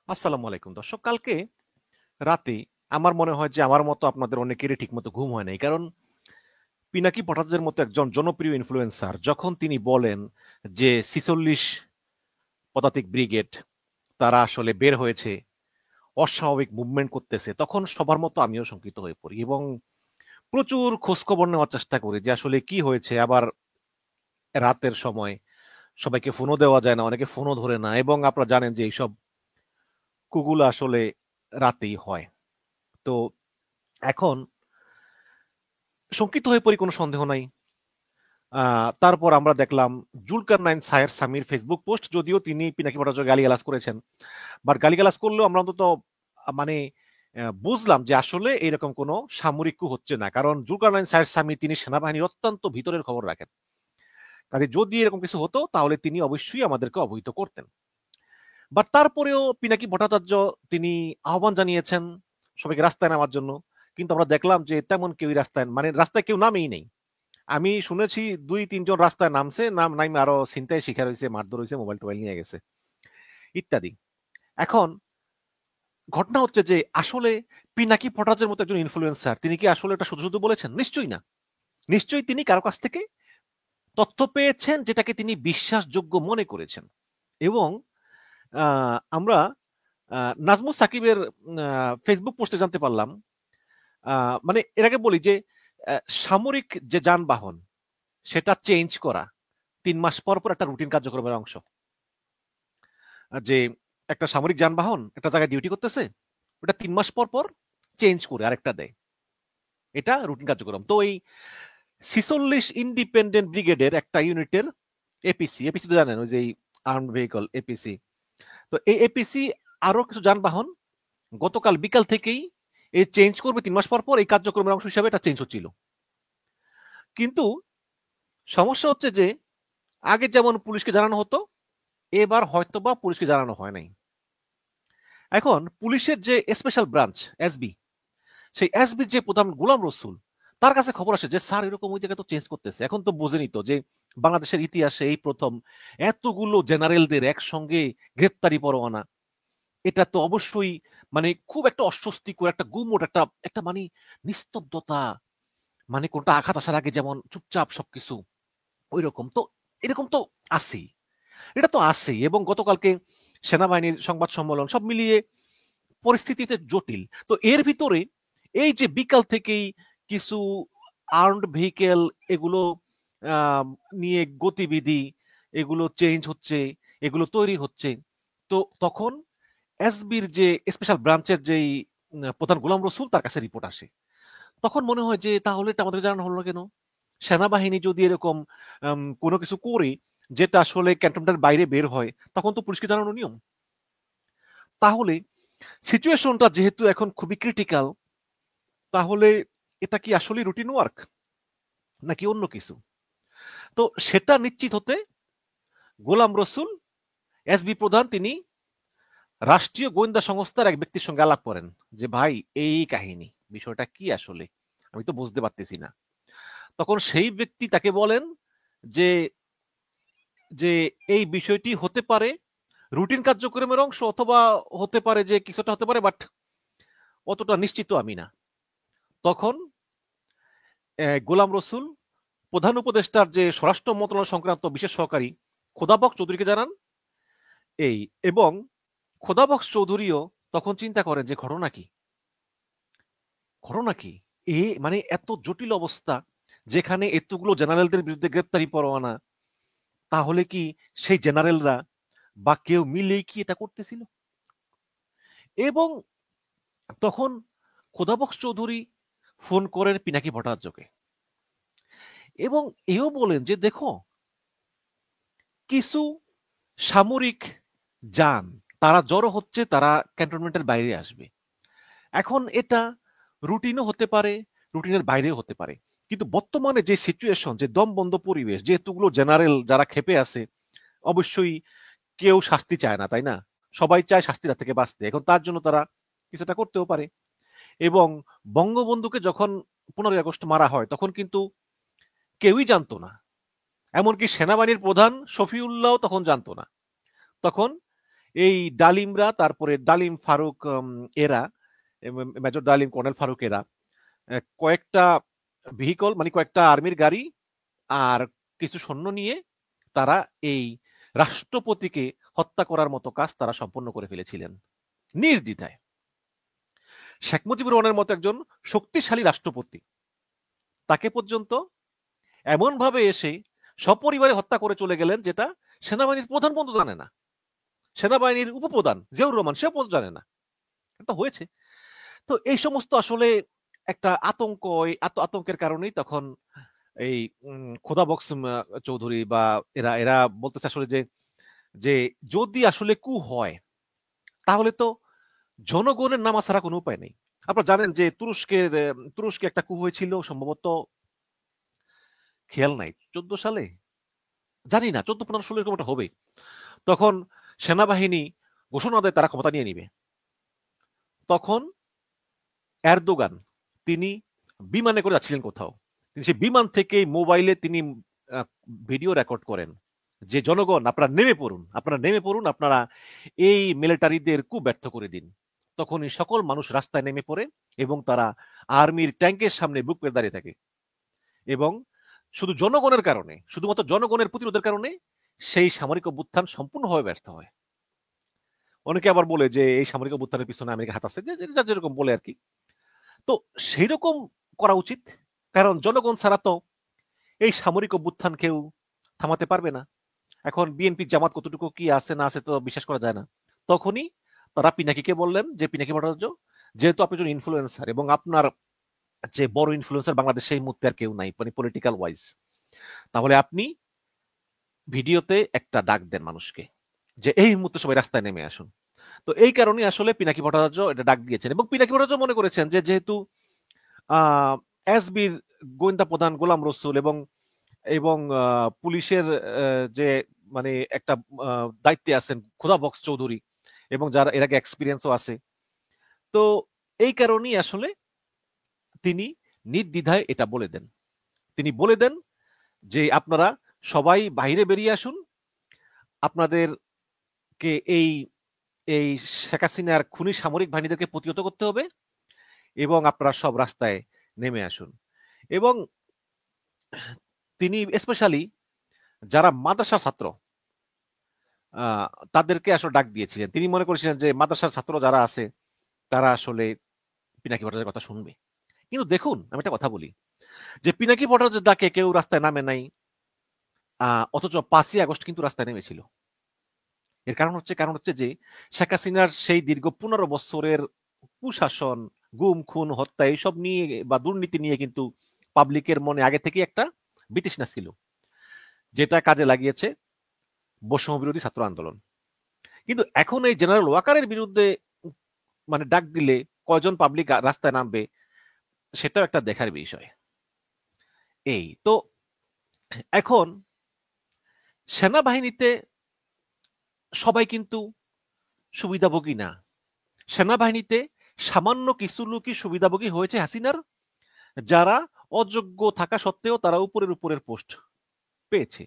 আসসালামু আলাইকুম দর্শক। কালকে রাতে আমার মনে হয় যে আমার মতো আপনাদের অনেকেরই ঠিকমতো ঘুম হয় নাই, কারণ পিনাকি ভট্টাচার্যের মতো একজন জনপ্রিয় ইনফ্লুয়েন্সার যখন তিনি বলেন যে ৪৬ পদাতিক ব্রিগেড তারা আসলে বের হয়েছে, অস্বাভাবিক মুভমেন্ট করতেছে, তখন সবার মতো আমিও শঙ্কিত হয়ে পড়ি এবং প্রচুর খোঁজখবর নেওয়ার চেষ্টা করি যে আসলে কি হয়েছে। আবার রাতের সময় সবাইকে ফোনও দেওয়া যায় না, অনেকে ফোনও ধরে না, এবং আপনারা জানেন যে এইসব কুগুলো আসলে রাতেই হয়। তো এখন শঙ্কিত হয়ে পড়ি, কোনো সন্দেহ নাই। তারপর আমরা দেখলাম Zulkarnain Saer Sami Facebook post, যদিও তিনি পিনাকি ভট্টাচার্য গালিগালাজ করেছেন, বাট গালিগালাজ করলেও আমরা অন্তত মানে বুঝলাম যে আসলে এরকম কোনো সামরিক coup হচ্ছে না, কারণ জুলকার নাইন সায়ের সামি তিনি সেনাবাহিনীর অত্যন্ত ভিতরের খবর রাখেন। কাজে যদি এরকম কিছু হতো তাহলে তিনি অবশ্যই আমাদেরকে অবহিত করতেন। বাট তারপরেও পিনাকি ভট্টাচার্য তিনি আহ্বান জানিয়েছেন সবাইকে রাস্তায় নামার জন্য, কিন্তু আমরা দেখলাম যে তেমন কেউই রাস্তায়, মানে রাস্তায় কেউ নামেই নেই। আমি শুনেছি ২-৩ জন রাস্তায় নামছে, নাইমে আরো ছিনতাই শিকার হয়েছে, মারধর হয়েছে, মোবাইল টোবাইল নিয়ে গেছে ইত্যাদি। এখন ঘটনা হচ্ছে যে আসলে পিনাকি ভট্টাচার্যের মতো একজন ইনফ্লুয়েন্সার তিনি কি আসলে এটা শুধু শুধু বলেছেন? নিশ্চয়ই না। নিশ্চয়ই তিনি কারো কাছ থেকে তথ্য পেয়েছেন যেটাকে তিনি বিশ্বাসযোগ্য মনে করেছেন। এবং আমরা নাজমুস সাকিবের ফেসবুক পোস্টে জানতে পারলাম, মানে এর আগে বলি যে সামরিক যে যানবাহন সেটা চেঞ্জ করা ৩ মাস পর পর একটা রুটিন কার্যক্রমের অংশ। যে একটা সামরিক যানবাহন একটা জায়গায় ডিউটি করতেছে, ওটা ৩ মাস পর পর চেঞ্জ করে আরেকটা দেয়, এটা রুটিন কার্যক্রম। তো এই ৪৬ ইন্ডিপেন্ডেন্ট ব্রিগেডের একটা ইউনিটের এপিসি, এপিসি তো জানেন ওই যে আর্মড ভেহিকল এপিসি, তো এই এপিসি আরো কিছু যানবাহন গতকাল বিকাল থেকেই এই চেঞ্জ করবে ৩ মাস পর পর, এই কার্যক্রমের অংশ হিসাবে এটা চেঞ্জ হচ্ছিল। কিন্তু সমস্যা হচ্ছে যে আগে যেমন পুলিশকে জানানো হতো, এবার হয়তোবা পুলিশকে জানানো হয় নাই। এখন পুলিশের যে স্পেশাল ব্রাঞ্চ এসবি, সেই এসবির যে প্রধান গোলাম রসুল, তার কাছে খবর আসে যে স্যার এরকম ওই জায়গায় তো চেঞ্জ করতেছে। এখন তো বোঝেনি তো যে বাংলাদেশের ইতিহাসে এই প্রথম এতগুলো জেনারেলদের একসঙ্গে গ্রেপ্তারি পরোয়ানা, এটা তো অবশ্যই মানে খুব একটা অস্বস্তিকর, একটা গুমোট, একটা একটা মানে নিস্তব্ধতা, মানে কোনটা আঘাত আসার আগে যেমন চুপচাপ সবকিছু ওই রকম তো, এরকম তো আছেই, এটা তো আছেই। এবং গতকালকে সেনাবাহিনীর সংবাদ সম্মেলন, সব মিলিয়ে পরিস্থিতিতে জটিল। তো এর ভিতরে এই যে বিকাল থেকেই কিছু আর্মড ভেহিকেল এগুলো আহ, নিয়ে গতিবিধি, এগুলো চেঞ্জ হচ্ছে, এগুলো তৈরি হচ্ছে, তো তখন এসবির যে স্পেশাল ব্রাঞ্চের যেই প্রধান গোলাম রসুল তার কাছে রিপোর্ট আসে। তখন মনে হয় যে তাহলে এটা আমাদের জানানো হলো না কেন? সেনাবাহিনী যদি এরকম কোনো কিছু করে যেটা আসলে ক্যান্টনমেন্টের বাইরে বের হয়, তখন তো পুলিশকে জানানো নিয়ম। তাহলে সিচুয়েশনটা যেহেতু এখন খুবই ক্রিটিক্যাল, তাহলে এটা কি আসলে রুটিন ওয়ার্ক নাকি অন্য কিছু? তো সেটা নিশ্চিত হতে গোলাম রসুল এসবি প্রধান তিনি রাষ্ট্রীয় গোয়েন্দা সংস্থার এক ব্যক্তির সঙ্গে আলাপ করেন যে ভাই এই কাহিনী, বিষয়টা কি আসলে, আমি তো বুঝতে পারতেছি না। তখন সেই ব্যক্তি তাকে বলেন যে যে এই বিষয়টি হতে পারে রুটিন কার্যক্রমের অংশ, অথবা হতে পারে যে কিছুটা হতে পারে, বাট অতটা নিশ্চিত আমি না। তখন গোলাম রসুল প্রধান উপদেষ্টার যে স্বরাষ্ট্র মন্ত্রণালয় সংক্রান্ত বিশেষ সহকারী খোদাবক্স চৌধুরীকে জানান এই, এবং খোদাবক্স চৌধুরীও তখন চিন্তা করেন যে ঘটনা কি, ঘটনা কি, মানে এত জটিল অবস্থা যেখানে এতগুলো জেনারেলদের বিরুদ্ধে গ্রেপ্তারি পরোয়ানা, তাহলে কি সেই জেনারেলরা বা কেউ মিলেই কি এটা করতেছিল? এবং তখন খোদাবক্স চৌধুরী ফোন করেন পিনাকি ভট্টাচার্যকে এবং এও বলেন যে দেখো, কিছু সামরিক যান তারা জড়ো হচ্ছে, তারা ক্যান্টনমেন্টের বাইরে আসবে। এখন এটা রুটিনও হতে পারে, রুটিনের বাইরেও হতে পারে, কিন্তু বর্তমানে যে সিচুয়েশন, যে দমবন্ধ পরিবেশ, যে এতগুলো জেনারেল যারা খেপে আছে, অবশ্যই কেউ শাস্তি চায় না, তাই না? সবাই চায় শাস্তির হাত থেকে বাঁচতে। এখন তার জন্য তারা কিছুটা করতেও পারে। এবং বঙ্গবন্ধুকে যখন 15ই আগস্ট মারা হয় তখন কিন্তু কেউই জানতো না, এমনকি সেনাবাহিনীর প্রধান শফিউল্লাহ তখন জানতো না। তখন এই ডালিমরা, তারপরে ডালিম ফারুক এরা, মেজর ডালিম, কর্নেল ফারুক এরা কয়েকটা ভেহিকল, মানে কয়েকটা আর্মির গাড়ি আর কিছু সৈন্য নিয়ে তারা এই রাষ্ট্রপতিকে হত্যা করার মতো কাজ তারা সম্পন্ন করে ফেলেছিলেন নির্দ্বিধায়। শেখ মুজিবুর রহমানের মতো একজন শক্তিশালী রাষ্ট্রপতি, তাকে পর্যন্ত এমন ভাবে এসে সপরিবারে হত্যা করে চলে গেলেন, যেটা সেনাবাহিনীর প্রধান পর্যন্ত জানে না, সেনাবাহিনীর উপপ্রধান জিয়াউর রহমান সেও পর্যন্ত জানে না। এটা হয়েছে। তো এই সমস্ত আসলে একটা আতঙ্ক, আতঙ্কের কারণেই তখন এই খোদা বক্স চৌধুরী বা এরা এরা বলতেছে আসলে যে যে যদি আসলে কু হয় তাহলে তো জনগণের নামা ছাড়া কোনো উপায় নেই। আপনারা জানেন যে তুরস্কে একটা কু হয়েছিল সম্ভবত, খেয়াল নাই 14 সালে, জানি না 14-15 এরকম একটা হবে। তখন সেনাবাহিনী ঘোষণা দেয় তারা ক্ষমতা নিয়ে নিবে। তখন এরদোগান তিনি বিমানে করে যাচ্ছিলেন কোথাও, তিনি সেই বিমান থেকে মোবাইলে তিনি ভিডিও রেকর্ড করেন যে জনগণ আপনারা নেমে পড়ুন, আপনারা নেমে পড়ুন, আপনারা এই মিলিটারিদের কু ব্যর্থ করে দিন। তখনই সকল মানুষ রাস্তায় নেমে পড়ে এবং তারা আর্মির ট্যাঙ্কের সামনে বুক পেতে দাঁড়িয়ে থাকে। এবং শুধু জনগণের কারণে, শুধুমাত্র জনগণের প্রতিরোধের কারণে সেই সামরিক অভ্যুত্থান সম্পূর্ণভাবে ব্যর্থ হয়। অনেকে আবার বলে যে এই সামরিক অভ্যুত্থানের পিছনে আমেরিকার হাত আছে, যে যেরকম বলে আর কি। তো সেই রকম করা উচিত, কারণ জনগণ ছাড়া তো এই সামরিক অভ্যুত্থান কেউ থামাতে পারবে না। এখন বিএনপি জামাত কতটুকু কি আছে না আছে তো বিশ্বাস করা যায় না। তখনই তারা পিনাকিকে বললেন যে পিনাকি ভট্টাচার্য, যেহেতু আপনি একজন ইনফ্লুয়েন্সার এবং আপনার যে বড় ইনফ্লুয়েন্সার বাংলাদেশে এই মুহূর্তে আর কেউ নাই, মানে পলিটিক্যাল ওয়াইজ, তাহলে আপনি ভিডিওতে একটা ডাক দেন মানুষকে যে এই মুহূর্তে সবাই রাস্তায় নেমে আসুন। তো এই কারণে আসলে পিনাকি ভট্টাচার্য এটা ডাক দিয়েছেন এবং পিনাকি ভট্টাচার্য মনে করেছেন যে যেহেতু এসবির গোয়েন্দা প্রধান গোলাম রসুল এবং এবং পুলিশের যে মানে একটা দায়িত্বে আছেন খোদা বক্স চৌধুরী, এবং যার এর আগে এক্সপিরিয়েন্সও আছে, তো এই কারণেই আসলে তিনি নির্দ্বিধায় এটা বলে দেন। তিনি বলে দেন যে আপনারা সবাই বাইরে বেরিয়ে আসুন, আপনাদেরকে এই এই শেখ হাসিনার খুনি সামরিক বাহিনীদেরকে প্রতিহত করতে হবে এবং আপনারা সব রাস্তায় নেমে আসুন। এবং তিনি স্পেশালি যারা মাদ্রাসার ছাত্র তাদেরকে আসলে ডাক দিয়েছিলেন। তিনি মনে করেছিলেন যে মাদ্রাসার ছাত্র যারা আছে তারা আসলে পিনাকি ভট্টাচার্যের কথা শুনবে। কিন্তু দেখুন, আমি একটা কথা বলি যে পিনাকি ভট্টাচার্যের ডাকে কেউ রাস্তায় নামে নাই, অথচ 5ই আগস্ট কিন্তু রাস্তায় নেমেছিল। এর কারণ হচ্ছে যে শেখ হাসিনার সেই দীর্ঘ 15 বছরের কুশাসন, গুম খুন হত্যা এইসব নিয়ে বা দুর্নীতি নিয়ে কিন্তু পাবলিকের মনে আগে থেকে একটা বিতৃষ্ণা ছিল, যেটা কাজে লাগিয়েছে বৈষম্য বিরোধী ছাত্র আন্দোলন। কিন্তু এখন এই জেনারেল ওয়াকারের বিরুদ্ধে মানে ডাক দিলে কয়জন পাবলিক রাস্তায় নামবে সেটাও একটা দেখার বিষয়। এই তো এখন সেনাবাহিনীতে সবাই কিন্তু সুবিধাভোগী না। সেনাবাহিনীতে সামান্য কিছু লোকই সুবিধাভোগী হয়েছে হাসিনার, যারা অযোগ্য থাকা সত্ত্বেও তারা উপরের পোস্ট পেয়েছে।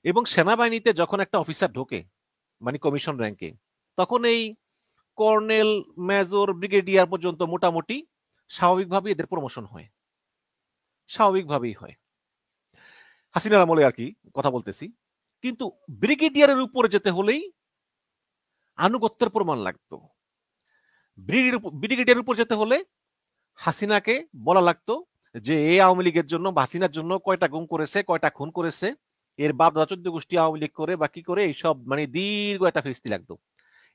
এবং সেনাবাহিনীতে যখন একটা অফিসার ঢোকে মানে কমিশন র্যাঙ্কে, তখন এই কর্নেল, মেজর, ব্রিগেডিয়ার পর্যন্ত মোটামুটি স্বাভাবিকভাবেই এদের প্রমোশন হয়, স্বাভাবিকভাবেই হয়, হাসিনার আমলে আর কি কথা বলতেছি। কিন্তু ব্রিগেডিয়ারের উপরে যেতে হলেই আনুগত্যের প্রমাণ লাগতো। ব্রিগেডিয়ারের উপর যেতে হলে হাসিনাকে বলা লাগতো যে এই আওয়ামী লীগের জন্য বা হাসিনার জন্য কয়টা গুম করেছে, কয়টা খুন করেছে, এর বাপ দাদা 14 গোষ্ঠী আওয়ামী লীগ করে বা কি করে, এইসব মানে দীর্ঘ একটা ফিরিস্তি লাগতো,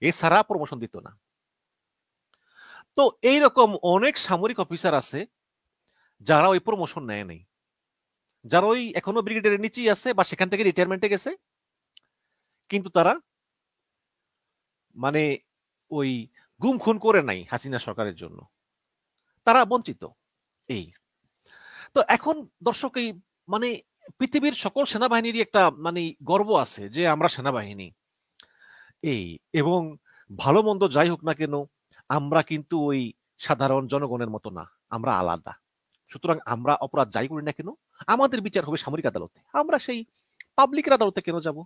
এছাড়া প্রমোশন দিত না। তো এইরকম অনেক সামরিক অফিসার আছে যারা ওই প্রমোশন নেয় নাই, যারা ওই এখনো ব্রিগেডিয়ারের নিচেই আছে বা সেখান থেকে রিটায়ারমেন্টে গেছে, কিন্তু তারা মানে ওই গুম খুন করে নাই হাসিনা সরকারের জন্য, তারা বঞ্চিত। এই তো এখন দর্শক, এই মানে পৃথিবীর সকল সেনাবাহিনীরই একটা মানে গর্ব আছে যে আমরা সেনাবাহিনী, এই এবং ভালো মন্দ যাই হোক না কেন আমরা কিন্তু ওই সাধারণ জনগণের মতো না, আমরা আলাদা। সুতরাং আমরা অপরাধ যাই করি না কেন আমাদের বিচার হবে সামরিক আদালতে, আমরা সেই পাবলিকের আদালতে কেন যাব?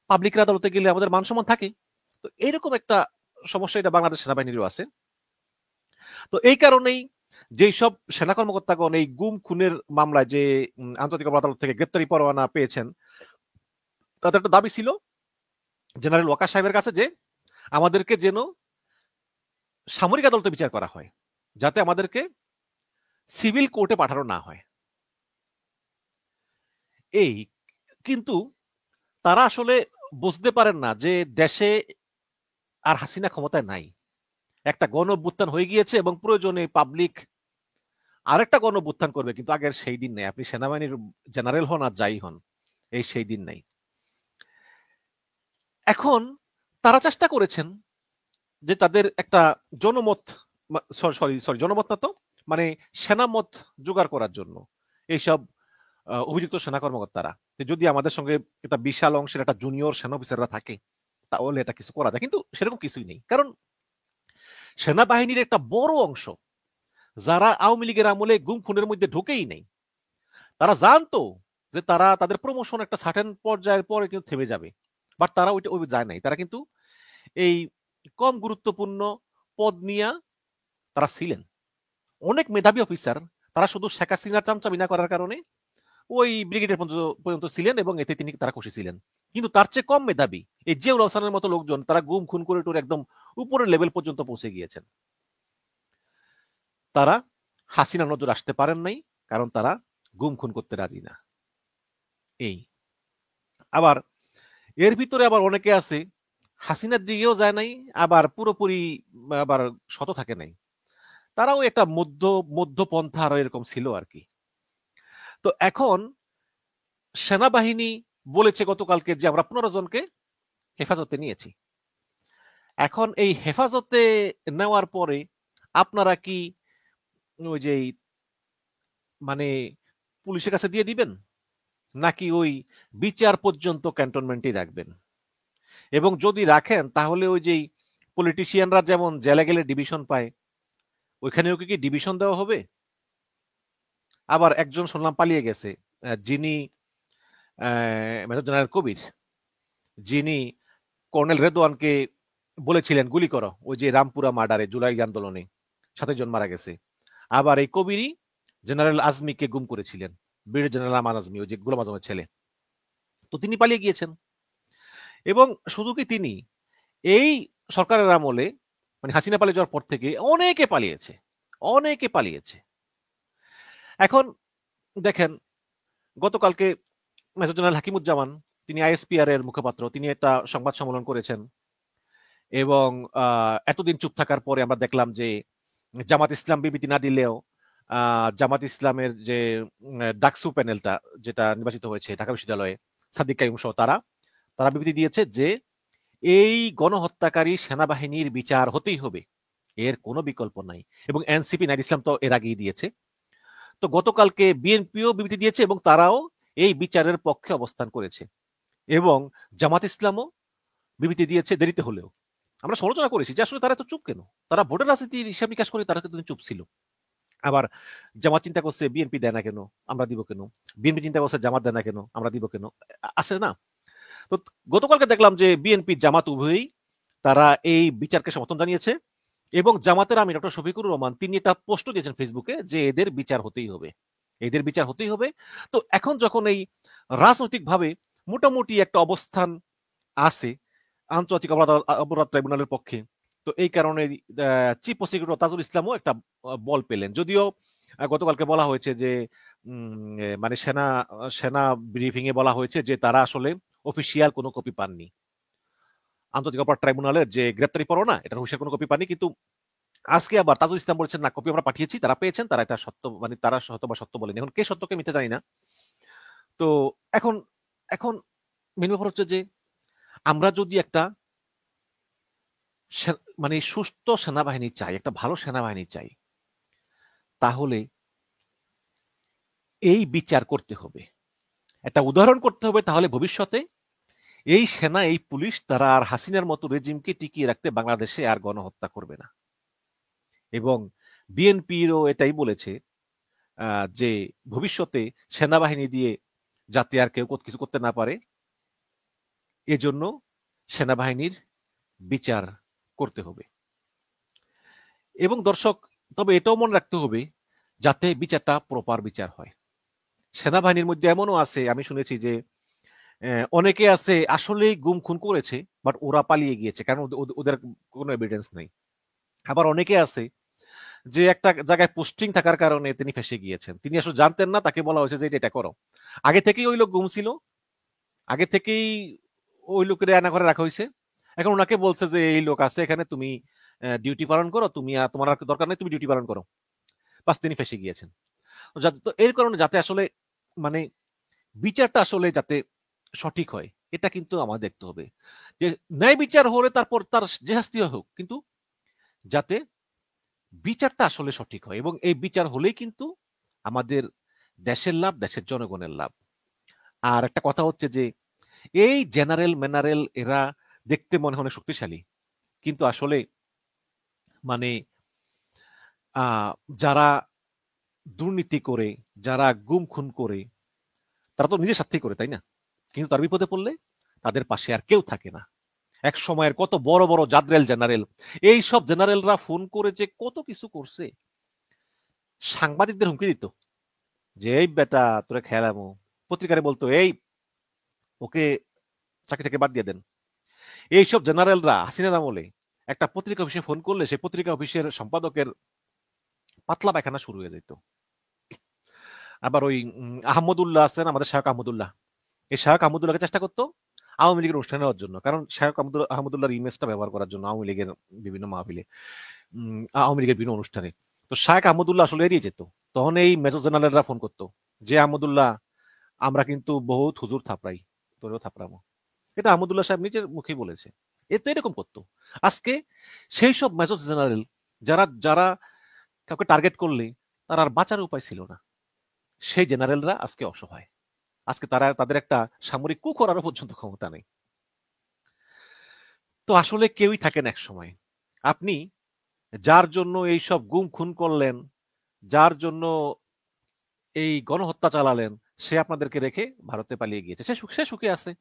পাবলিকের আদালতে গেলে আমাদের মান সম্মান থাকে। তো এইরকম একটা সমস্যা এটা বাংলাদেশ সেনাবাহিনীরও আছে। তো এই কারণেই যেই সব সেনা কর্মকর্তাগণ এই গুম খুনের মামলায় যে আন্তর্জাতিক অপরাধ আদালত থেকে গ্রেপ্তারি পরোয়ানা পেয়েছেন, তাদের একটা দাবি ছিল জেনারেল ওয়াকার সাহেবের কাছে যে আমাদেরকে যেন সামরিক আদালতে বিচার করা হয়, যাতে আমাদেরকে সিভিল কোর্টে পাঠানো না হয়। এই কিন্তু তারা আসলে বুঝতে পারেন না যে দেশে আর হাসিনা ক্ষমতায় নাই। একটা গণ অভ্যুত্থান হয়ে গিয়েছে এবং প্রয়োজনে পাবলিক আরেকটা গণ অভ্যুত্থান করবে, কিন্তু আগের সেই দিন নেই। আপনি সেনাবাহিনীর জেনারেল হন আর যাই হন, এই সেই দিন নাই। এখন তারা চেষ্টা করেছেন যে তাদের একটা জনমত, জনমত না তো, মানে সেনামত জোগাড় করার জন্য এইসব অভিযুক্ত সেনা কর্মকর্তারা, যদি আমাদের সঙ্গে একটা বিশাল অংশের একটা জুনিয়র সেনা অফিসাররা থাকে তাহলে এটা কিছু করা যায়, কিন্তু সেরকম কিছুই নেই। কারণ সেনাবাহিনীর একটা বড় অংশ যারা আওয়ামী লীগের আমলে গুম খুনের মধ্যে ঢুকেই নেই, তারা জানতো যে তারা তাদের প্রমোশন একটা সার্টেন পর্যায়ের পরে কিন্তু থেমে যাবে, বাট তারা ওইটা ওই যায় নাই। তারা কিন্তু এই কম গুরুত্বপূর্ণ পদ নিয়ে তারা ছিলেন। অনেক মেধাবী অফিসার, তারা শুধু শেখ হাসিনার চামচামি না করার কারণে ওই ব্রিগেডিয়ার পর্যন্ত ছিলেন এবং এতে তারা খুশি ছিলেন। কিন্তু তার চেয়ে কম মেধাবী এই জিয়াউল হাসানের মতো লোকজন তারা গুম খুন করে টোর একদম উপরের লেভেল পর্যন্ত পৌঁছে গিয়েছেন। তারা হাসিনা নজর আসতে পারেন নাই, কারণ তারা গুম খুন করতে রাজি না। এই আবার এর ভিতরে আবার অনেকে আছে হাসিনার দিকেও যায় নাই, আবার পুরোপুরি আবার শত থাকে নাই। তারাও একটা মধ্যপন্থা এরকম ছিল আর কি। তো এখন সেনাবাহিনী বলেছে গতকালকে যে আমরা 15 জনকে হেফাজতে নিয়েছি। এখন এই হেফাজতে নেওয়ার পরে আপনারা কি ওই যে মানে পুলিশের কাছে দিয়ে দিবেন, নাকি ওই বিচার পর্যন্ত ক্যান্টনমেন্টে রাখবেন? এবং যদি রাখেন তাহলে ওই যে পলিটিশিয়ানরা যেমন জেলে গেলে ডিভিশন পায়, ওইখানেও কি ডিভিশন দেওয়া হবে? আবার একজন শুনলাম পালিয়ে গেছে, যিনি মেজর জেনারেল কবির, যিনি কর্নেল রেদওয়ানকে বলেছিলেন গুলি করো, ওই যে রামপুরা মার্ডারে জুলাই আন্দোলনে 7 জন মারা গেছে। আবার এই কবিরই জেনারেল আজমিকে গুম করেছিলেন, ব্রিগেডিয়ার জেনারেল আমান আজমি, ওই যে গোলাম আজমের ছেলে। তো তিনি পালিয়ে গিয়েছেন। এবং শুধু কি তিনি, এই সরকারের আমলে মানে হাসিনা পালিয়ে যাওয়ার পর থেকে অনেকে পালিয়েছে, অনেকে পালিয়েছে। এখন দেখেন গতকালকে মেজর জেনারেল হাকিমুজ্জামান, তিনি আইএসপিআর এর মুখপাত্র, তিনি একটা সংবাদ সম্মেলন করেছেন এবং এতদিন চুপ থাকার পরে আমরা দেখলাম যে জামাত ইসলাম বিবৃতি না দিলেও জামাত ইসলামের যে ডাকসু প্যানেলটা যেটা নির্বাচিত হয়েছে ঢাকা বিশ্ববিদ্যালয়ে, সাদিক কাইয়ুম সহ তারা বিবৃতি দিয়েছে যে এই গণহত্যাকারী সেনাবাহিনীর বিচার হতেই হবে, এর কোনো বিকল্প নাই। এবং এনসিপি নাইট ইসলাম তো এর আগেই দিয়েছে। তো গতকালকে বিএনপিও বিবৃতি দিয়েছে এবং তারাও এই বিচারের পক্ষে অবস্থান করেছে, এবং জামাত ইসলামও বিবৃতি দিয়েছে দেরিতে হলেও। আমরা সমালোচনা করেছি যে আসলে তারা তো চুপ কেন, তারা ভোটের রাজনীতির হিসাব নিকাশ করে তারা কিন্তু চুপ ছিল। আবার জামাত চিন্তা করছে বিএনপি দেয় না কেন, আমরা দিব কেন? বিএনপি চিন্তা করছে জামাত দেয় না কেন, আমরা দিব কেন? আসে না। তো গতকালকে দেখলাম যে বিএনপি জামাত উভয়ই তারা এই বিচারকে সমর্থন জানিয়েছে, এবং জামাতের আমির ডক্টর শফিকুর রহমান তিনি একটা পোস্ট দিয়েছেন ফেসবুকে যে এদের বিচার হতেই হবে, এদের বিচার হতেই হবে। তো এখন যখন এই রাজনৈতিকভাবে মোটামুটি একটা অবস্থান আছে আন্তর্জাতিক অপরাধ ট্রাইব্যুনালের পক্ষে, তো এই কারণে চিফ প্রসিকিউটর তাজুল ইসলামও একটা বল পেলেন। যদিও গতকালকে বলা হয়েছে যে মানে সেনা সেনা ব্রিফিং এ বলা হয়েছে যে তারা আসলে অফিসিয়াল কোনো কপি পাননি, আন্তর্জাতিক অপরাধ ট্রাইব্যুনালের যে গ্রেপ্তারি পরোয়ানা এটার অফিসিয়াল কোনো কপি পাননি। কিন্তু আজকে আবার তাজুল ইসলাম বলেছেন না, কপি আমরা পাঠিয়েছি, তারা পেয়েছেন, তারা এটা সত্য, মানে তারা সত্য বা সত্য বলেন। এখন কে সত্যকে মিথ্যা জানি না। তো এখন এখন মেন ব্যাপার হচ্ছে যে আমরা যদি একটা মানে সুস্থ সেনাবাহিনী চাই, একটা ভালো সেনাবাহিনী চাই, তাহলে এই বিচার করতে হবে, একটা উদাহরণ করতে হবে, তাহলে ভবিষ্যতে এই সেনা এই পুলিশ তারা আর হাসিনার মতো রেজিমকে টিকিয়ে রাখতে বাংলাদেশে আর গণহত্যা করবে না। এবং বিএনপিরও এটাই বলেছে যে ভবিষ্যতে সেনাবাহিনী দিয়ে যাতে আর কেউ কিছু করতে না পারে, এজন্য সেনাবাহিনীর বিচার করতে হবে। এবং দর্শক, তবে এটাও মনে রাখতে হবে যাতে বিচারটা প্রপার বিচার হয়। সেনাবাহিনীর মধ্যে এমনও আছে, আমি শুনেছি যে অনেকে আছে আসলেই গুম খুন করেছে, বাট ওরা পালিয়ে গিয়েছে কারণ ওদের কোনো এভিডেন্স নেই। আবার অনেকে আছে যে একটা জায়গায় পোস্টিং থাকার কারণে তিনি ফেসে গিয়েছেন, তিনি আসলে জানতেন না, তাকে বলা হয়েছে যে এটা করো। আগে থেকেই ওই লোক গুম ছিল, আগে থেকেই ওই লোকের আয়না করে রাখা হয়েছে, এখন ওনাকে বলছে যে এই লোক আছে এখানে, তুমি ডিউটি পালন করো, তুমি তোমার আর দরকার নেই, তুমি ডিউটি পালন করো। বাস তিনি ফেসে গিয়েছেন। তো এর কারণে যাতে আসলে মানে বিচারটা আসলে যাতে সঠিক হয়, এটা কিন্তু আমাদের দেখতে হবে যে ন্যায় বিচার হলে তারপর তার যে শাস্তি হোক, কিন্তু যাতে বিচারটা আসলে সঠিক হয়, এবং এই বিচার হলেই কিন্তু আমাদের দেশের লাভ, দেশের জনগণের লাভ। আর একটা কথা হচ্ছে যে এই জেনারেল ম্যানারেল এরা দেখতে মনে হয় শক্তিশালী, কিন্তু আসলে মানে যারা দুর্নীতি করে, যারা গুম খুন করে, তারা তো নিজের স্বার্থেই করে, তাই না? কিন্তু তার বিপদে পড়লে তাদের পাশে আর কেউ থাকে না। এক সময়ের কত বড় বড় জাদরেল জেনারেল, এই সব জেনারেলরা ফোন করে যে কত কিছু করছে, সাংবাদিকদের হুমকি দিত যে এই বেটা তোরা খেলামো, পত্রিকারে বলতো এই ওকে চাকরি থেকে বাদ দিয়ে দেন। এইসব জেনারেলরা হাসিনার আমলে একটা পত্রিকা অফিসে ফোন করলে সেই পত্রিকা অফিসের সম্পাদকের পাতলা পায়খানা শুরু হয়ে যেত। আবার ওই আহমদুল্লাহ আছেন, আমাদের শায়ক আহমদুল্লাহ, এই শায়ক আহমদুল্লাহকে চেষ্টা করতো আওয়ামী লীগের অনুষ্ঠানে নেওয়ার জন্য, কারণ শায়ক আহমদুল্লাহর ইমেজটা ব্যবহার করার জন্য আওয়ামী লীগের বিভিন্ন মাহফিলে, আওয়ামী লীগের বিভিন্ন অনুষ্ঠানে। তো শায়ক আহমদুল্লাহ আসলে এড়িয়ে যেত। তখন এই মেজর জেনারেলরা ফোন করতো যে আহমদুল্লাহ, আমরা কিন্তু বহুত হুজুর থাপড়াই, তোরেও থাপড়ামো। এটা আহমদুল্লাহ সাহেব নিজের মুখেই বলেছে। এ তো এরকম করতো। আজকে সেই সব মেজর জেনারেল যারা যারা কাউকে টার্গেট করলে তার আর বাঁচার উপায় ছিল না, সেই জেনারেলরা আজকে অসহায়। আজকে তাদের একটা সামরিক কু করারও পর্যন্ত ক্ষমতা নেই। তো আসলে কেউই থাকেন এক সময়। আপনি যার জন্য এই সব গুম খুন করলেন, যার জন্য এই গণহত্যা চালালেন, সে আপনাদেরকে রেখে ভারতে পালিয়ে গিয়েছে, সে সুখে আছে।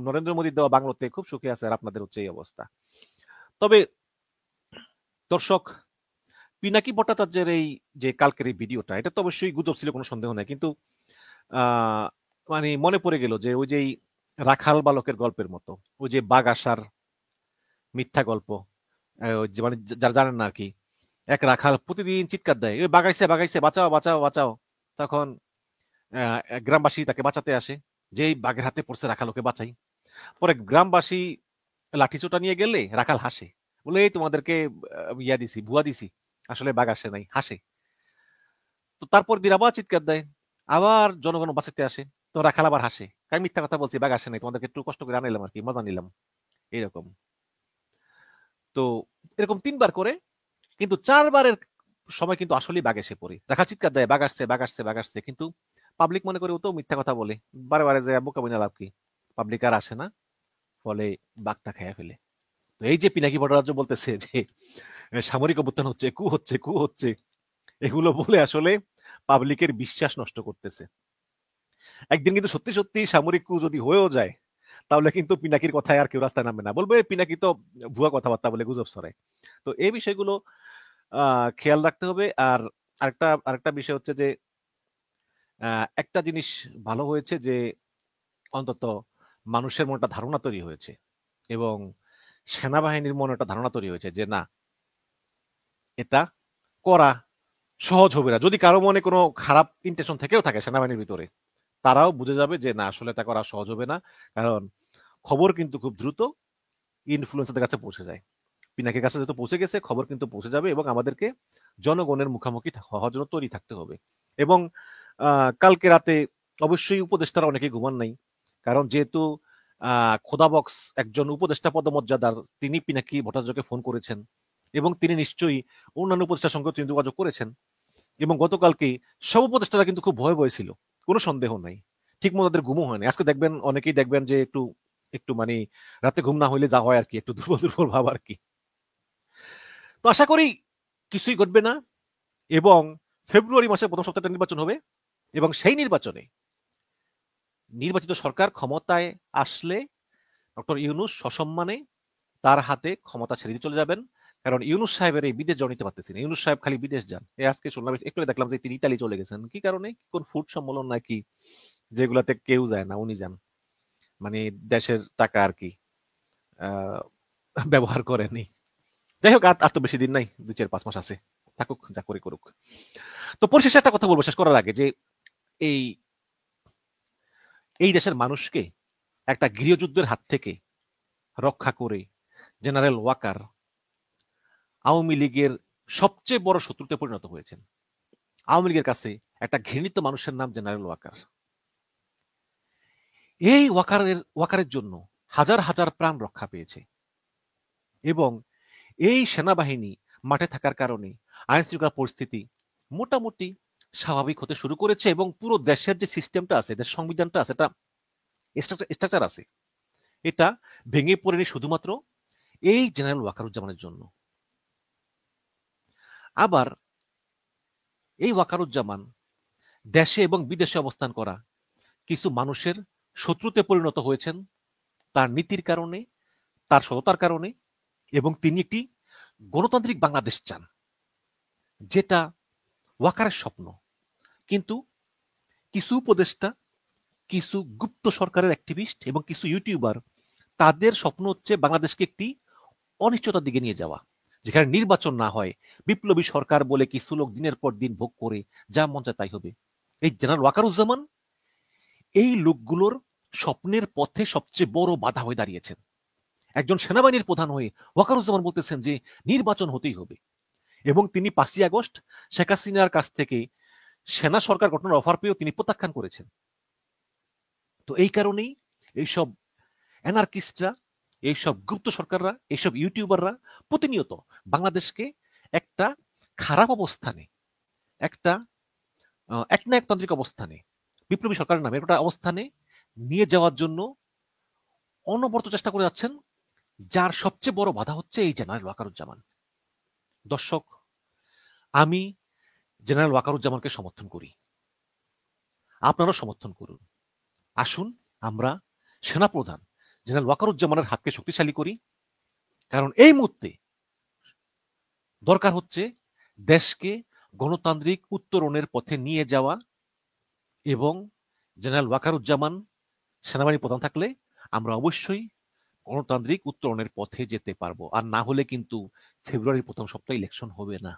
নরেন্দ্র মোদীর দেওয়া বাংলোতে খুব সুখে আছে, আর আপনাদের হচ্ছে এই অবস্থা। তবে দর্শক, পিনাকি ভট্টাচার্যের এই যে কালকের এই ভিডিওটা, এটা তো অবশ্যই গুজব ছিল, কোনো সন্দেহ নেই, কিন্তু মানে মনে পড়ে গেল যে ওই যে রাখাল বালকের গল্পের মতো, ওই যে বাঘ আসার মিথ্যা গল্প, মানে যারা জানেন না আর কি। এক রাখাল প্রতিদিন চিৎকার দেয়, ওই বাগাইছে বাগাইছে, বাঁচাও বাঁচাও বাঁচাও। তখন গ্রামবাসী তাকে বাঁচাতে আসে, যেই বাঘের হাতে পড়ছে রাখাল ওকে বাঁচাই। পরে গ্রামবাসী লাঠিচোটা নিয়ে গেলে রাখাল হাসে, বলে এই তোমাদেরকে ইয়া দিছি, ভুয়া দিছি, আসলে বাঘ আসে নাই, হাসে। তো তারপর দিন আবার চিৎকার দেয়, আবার জনগণ বাঁচাতে আসে, তো রাখাল আবার হাসে, কাই মিথ্যা কথা বলছি, বাঘ আসে নাই, তোমাদেরকে একটু কষ্ট করে আনাইলাম আর কি, মজা নিলাম, এরকম। তো এরকম 3 বার করে, কিন্তু 4বারের সময় কিন্তু আসলেই বাঘ এসে পড়ে। রাখাল চিৎকার দেয় বাঘ আসছে বাঘ আসছে বাঘ আসছে, কিন্তু পাবলিক মনে করে ও তো মিথ্যা কথা বলে, বারে বারে যে বোকা বইনা লাভ কি, পাবলিক আর আসে না, ফলে বাঘটা খেয়ে ফেলে। তো এই যে পিনাকি ভট্টাচার্য বলতেছে যে সামরিক অভ্যুত্থান হচ্ছে, কু হচ্ছে, কু হচ্ছে, এগুলো বলে আসলে পাবলিকের বিশ্বাস নষ্ট করতেছে। একদিন কিন্তু সত্যি সত্যি সামরিক কু যদি হয়েও যায়, তাহলে কিন্তু পিনাকির কথায় আর কেউ রাস্তায় নামবে না, বলবে পিনাকি তো ভুয়া কথাবার্তা বলে গুজব ছড়ায়। তো এই বিষয়গুলো খেয়াল রাখতে হবে। আর আরেকটা বিষয় হচ্ছে যে একটা জিনিস ভালো হয়েছে যে অন্তত মানুষের মনে একটা ধারণা তৈরি হয়েছে, এবং সেনাবাহিনীর মনে একটা ধারণা তৈরি হয়েছে যে না, এটা করা সহজ হবে না। যদি কারো মনে কোনো খারাপ ইন্টেনশন থেকেও থাকে সেনাবাহিনীর ভিতরে, তারাও বুঝে যাবে যে না, আসলে এটা করা সহজ হবে না, কারণ খবর কিন্তু খুব দ্রুত ইনফ্লুয়েন্সারদের কাছে পৌঁছে যায়। পিনাকের কাছে যেহেতু পৌঁছে গেছে, খবর কিন্তু পৌঁছে যাবে, এবং আমাদেরকে জনগণের মুখোমুখি হওয়ার জন্য তৈরি থাকতে হবে। এবং কালকে রাতে অবশ্যই উপদেষ্টারা অনেকে ঘুমান নাই, কারণ যেহেতু খোদা বক্স একজন উপদেষ্টা পদমর্যাদার, তিনি পিনাকি ভট্টাচার্যকে ফোন করেছেন, এবং তিনি নিশ্চয়ই অন্যান্য উপদেষ্টার সঙ্গে তিনি যোগাযোগ করেছেন। এবং গতকালকে সব উপদেষ্টারা কিন্তু খুব ভয়ে ভয়ে ছিল, কোনো সন্দেহ নাই, ঠিক মতো তাদের ঘুমও হয়নি। আজকে দেখবেন অনেকেই দেখবেন যে একটু একটু মানে রাতে ঘুম না হইলে যা হয় আর কি, একটু দুর্বল দুর্বল ভাব আর কি। তো আশা করি কিছুই ঘটবে না, এবং ফেব্রুয়ারি মাসের প্রথম সপ্তাহে নির্বাচন হবে, এবং সেই নির্বাচনে নির্বাচিত সরকার ক্ষমতায় আসলে ডক্টর ইউনূস সসম্মানে তার হাতে ক্ষমতা ছেড়ে দিয়ে চলে যাবেন। কারণ ইউনূস সাহেবের এই বিদেশ যাওয়া নিতে পারতেছি না। ইউনূস সাহেব খালি বিদেশ যান। আজকে শুনলাম, একটু দেখলাম যে তিনি ইতালি চলে গেছেন। কি কারণে? কোন ফুড সম্মেলন নাকি, যেগুলাতে কেউ যায় না, উনি যান। মানে দেশের টাকা আর কি ব্যবহার করেনি। যাই হোক, আর তো বেশি দিন নাই, 2-4-5 মাস আছে, থাকুক, যা করে করুক। তো পরিশেষে একটা কথা বলবো শেষ করার আগে, যে এই এই দেশের মানুষকে একটা গৃহযুদ্ধের হাত থেকে রক্ষা করে জেনারেল ওয়াকার আওয়ামী লীগের সবচেয়ে বড় শত্রুতে পরিণত হয়েছেন। আওয়ামী লীগের কাছে একটা ঘৃণিত মানুষের নাম জেনারেল ওয়াকার। এই ওয়াকারের জন্য হাজার হাজার প্রাণ রক্ষা পেয়েছে, এবং এই সেনাবাহিনী মাঠে থাকার কারণে আইন শৃঙ্খলা পরিস্থিতি মোটামুটি স্বাভাবিক হতে শুরু করেছে, এবং পুরো দেশের যে সিস্টেমটা আছে, দেশের সংবিধানটা আছে, এটা স্ট্রাকচার আছে, এটা ভেঙে পড়েনি শুধুমাত্র এই জেনারেল ওয়াকারুজ্জামানের জন্য। আবার এই ওয়াকারুজ্জামান দেশে এবং বিদেশে অবস্থান করা কিছু মানুষের শত্রুতে পরিণত হয়েছেন তার নীতির কারণে, তার সততার কারণে, এবং তিনি একটি গণতান্ত্রিক বাংলাদেশ চান, যেটা ওয়াকারের স্বপ্ন। কিন্তু কিছু উপদেষ্টা, কিছু গুপ্ত সরকারের অ্যাক্টিভিস্ট এবং কিছু ইউটিউবার, তাদের স্বপ্ন হচ্ছে বাংলাদেশকে একটি অনিশ্চয়তার দিকে নিয়ে যাওয়া, যেখানে নির্বাচন না হয়, বিপ্লবী সরকার বলে কিছু লোক দিনের পর দিন ভোগ করে যা মন চায় তাই হবে। এই জেনারেল ওয়াকারুজ্জামান এই লোকগুলোর স্বপ্নের পথে সবচেয়ে বড় বাধা হয়ে দাঁড়িয়েছেন। একজন সেনাবাহিনীর প্রধান হয়ে ওয়াকারুজ্জামান বলতেছেন যে নির্বাচন হতেই হবে, এবং তিনি 5ই আগস্ট শেখ হাসিনার কাছ থেকে সেনা সরকার গঠনের অফার পেয়েও তিনি প্রত্যাখ্যান করেছেন। তো এই কারণেই এইসব অ্যানার্কিস্টরা, এইসব গুপ্ত সরকাররা, এইসব ইউটিউবাররা প্রতিনিয়ত বাংলাদেশকে একটা খারাপ অবস্থানে, একটা একনায়কতান্ত্রিক অবস্থানে, বিপ্লবী সরকারের নামে একটা অবস্থানে নিয়ে যাওয়ার জন্য অনবরত চেষ্টা করে যাচ্ছেন, যার সবচেয়ে বড় বাধা হচ্ছে এই জেনারেল ওয়াকারুজ্জামান। দর্শক, আমি জেনারেল ওয়াকারুজ্জামানকে সমর্থন করি, আপনারাও সমর্থন করুন। আসুন আমরা সেনাপ্রধান জেনারেল ওয়াকারুজ্জামানের হাতকে শক্তিশালী করি, কারণ এই মুহূর্তে দরকার হচ্ছে দেশকে গণতান্ত্রিক উত্তরণের পথে নিয়ে যাওয়া, এবং জেনারেল ওয়াকারুজ্জামান সেনাবাহিনী প্রধান থাকলে আমরা অবশ্যই গণতান্ত্রিক উত্তরণের পথে যেতে পারবো। আর না হলে কিন্তু ফেব্রুয়ারির প্রথম সপ্তাহে ইলেকশন হবে না,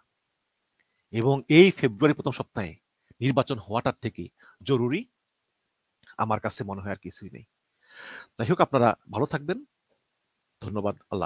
এবং এই ফেব্রুয়ারি প্রথম সপ্তাহে নির্বাচন হওয়াটার থেকে জরুরি আমার কাছে মনে হয় আর কিছুই নেই। যাই হোক, আপনারা ভালো থাকবেন। ধন্যবাদ। আল্লাহ।